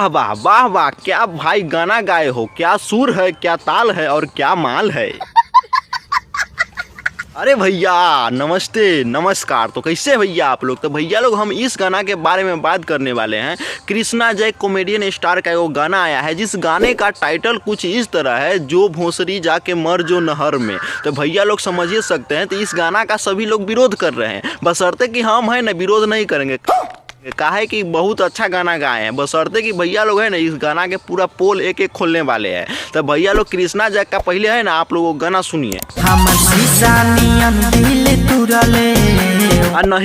वाह वाह वाह वाह, क्या भाई गाना गाए हो, क्या सुर है, क्या ताल है और क्या माल है। अरे भैया नमस्ते नमस्कार। तो कैसे भैया आप लोग। तो भैया लोग हम इस गाना के बारे में बात करने वाले हैं। कृष्णा जय कॉमेडियन स्टार का वो गाना आया है जिस गाने का टाइटल कुछ इस तरह है, जो भोंसरी जाके मर जो नहर में। तो भैया लोग समझ ही सकते हैं। तो इस गाना का सभी लोग विरोध कर रहे हैं, बशर्ते कि हम है ना विरोध नहीं करेंगे। काहे कि बहुत अच्छा गाना गाए हैं, बशर्ते कि भैया लोग है ना इस गाना के पूरा पोल एक एक खोलने वाले हैं। तो भैया लोग कृष्णा जय का पहले है ना आप लोगों गाना सुनिए।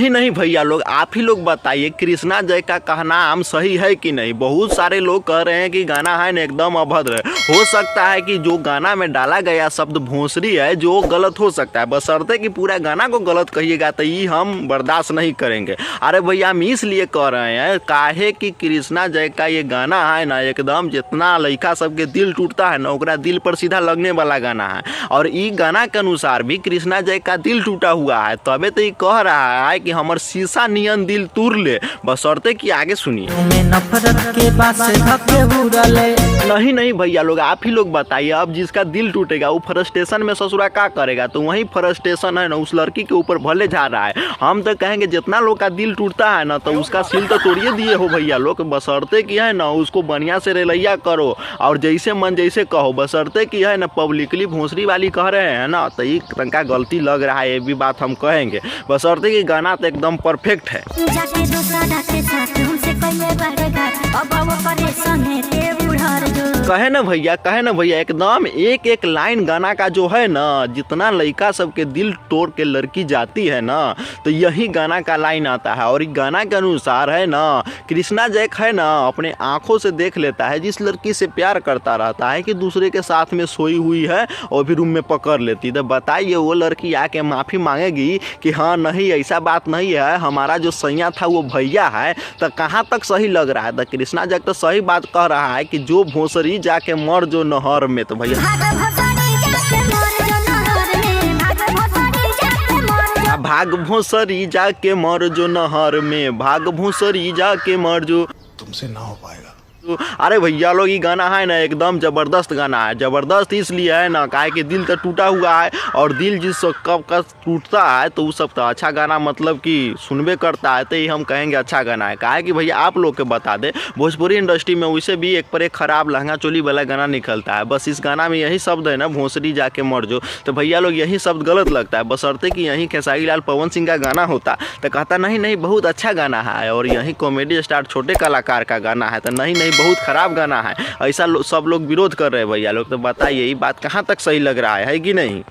नहीं भैया लोग आप ही लोग बताइए, कृष्णा जय का कहना सही है कि नहीं। बहुत सारे लोग कह रहे हैं कि गाना है ना एकदम अभद्र है। हो सकता है कि जो गाना में डाला गया शब्द भोंसरी है जो गलत हो सकता है, बशर्ते कि पूरा गाना को गलत कहिएगा तो ये हम बर्दाश्त नहीं करेंगे। अरे भैया हम इसलिए कह रहे हैं काहे कि कृष्णा जय का ये गाना है ना एकदम जितना लड़का सबके दिल टूटता है ना ओकरा दिल पर सीधा लगने वाला गाना है। और ई गाना के अनुसार भी कृष्णा जय का दिल टूटा हुआ है, तबे तो ये कह रहा है कि हमार शीशा नियन दिल तोड़ ले। बशर्ते कि आगे सुनिए। नहीं भैया लोग आप ही लोग बताइए, अब जिसका दिल टूटेगा वो फ्रस्ट्रेशन में ससुरा क्या करेगा। तो वही फ्रस्ट्रेशन है ना उस लड़की के ऊपर भले जा रहा है। हम तो कहेंगे जितना लोग का दिल टूटता है ना तो उसका सिल तो तोड़िए दिए हो भैया लोग, बशर्ते कि है ना उसको बढ़िया से रेलैया करो और जैसे मन जैसे कहो। बशर्ते कि है ना पब्लिकली भोंसरी वाली कह रहे हैं ना तो ये तनका गलती लग रहा है, ये भी बात हम कहेंगे। बशर्ते कि गाना तो एकदम परफेक्ट है। कहे ना भैया एकदम एक एक लाइन गाना का जो है ना जितना लड़का सबके दिल तोड़ के लड़की जाती है ना तो यही गाना का लाइन आता है। और इस गाना के अनुसार है ना कृष्णा जय है ना अपने आंखों से देख लेता है जिस लड़की से प्यार करता रहता है कि दूसरे के साथ में सोई हुई है और भी रूम में पकड़ लेती। तो बताइए वो लड़की आके माफ़ी मांगेगी कि हाँ नहीं ऐसा बात नहीं है, हमारा जो सैया था वो भैया है। तो कहाँ तक सही लग रहा है। तो कृष्णा जय तो सही बात कह रहा है कि जो भोंसरी जाके मर जो नहर में। तो भैया भाग भोंसरी जाके मर जो नहर में, भाग भोंसरी जाके मर जो, तुमसे ना हो पाएगा। अरे भैया लोग ये गाना है ना एकदम ज़बरदस्त गाना है। ज़बरदस्त इसलिए है ना काहे कि दिल तो टूटा हुआ है और दिल जिस कब का टूटता है तो उस सब तो अच्छा गाना मतलब कि सुनबे करता है। तो ये हम कहेंगे अच्छा गाना है। काहे कि भैया आप लोग के बता दे भोजपुरी इंडस्ट्री में वैसे भी एक पर एक खराब लहंगा चोली वाला गाना निकलता है। बस इस गाना में यही शब्द है ना भोंसरी जाके मर जो। तो भैया लोग यही शब्द गलत लगता है, बशर्ते कि यही खेसारी लाल पवन सिंह का गाना होता तो कहता नहीं बहुत अच्छा गाना है और यही कॉमेडी स्टार छोटे कलाकार का गाना है। तो नहीं बहुत खराब गाना है, ऐसा सब लोग विरोध कर रहे हैं भैया लोग। तो बताइए ये बात कहाँ तक सही लग रहा है कि नहीं।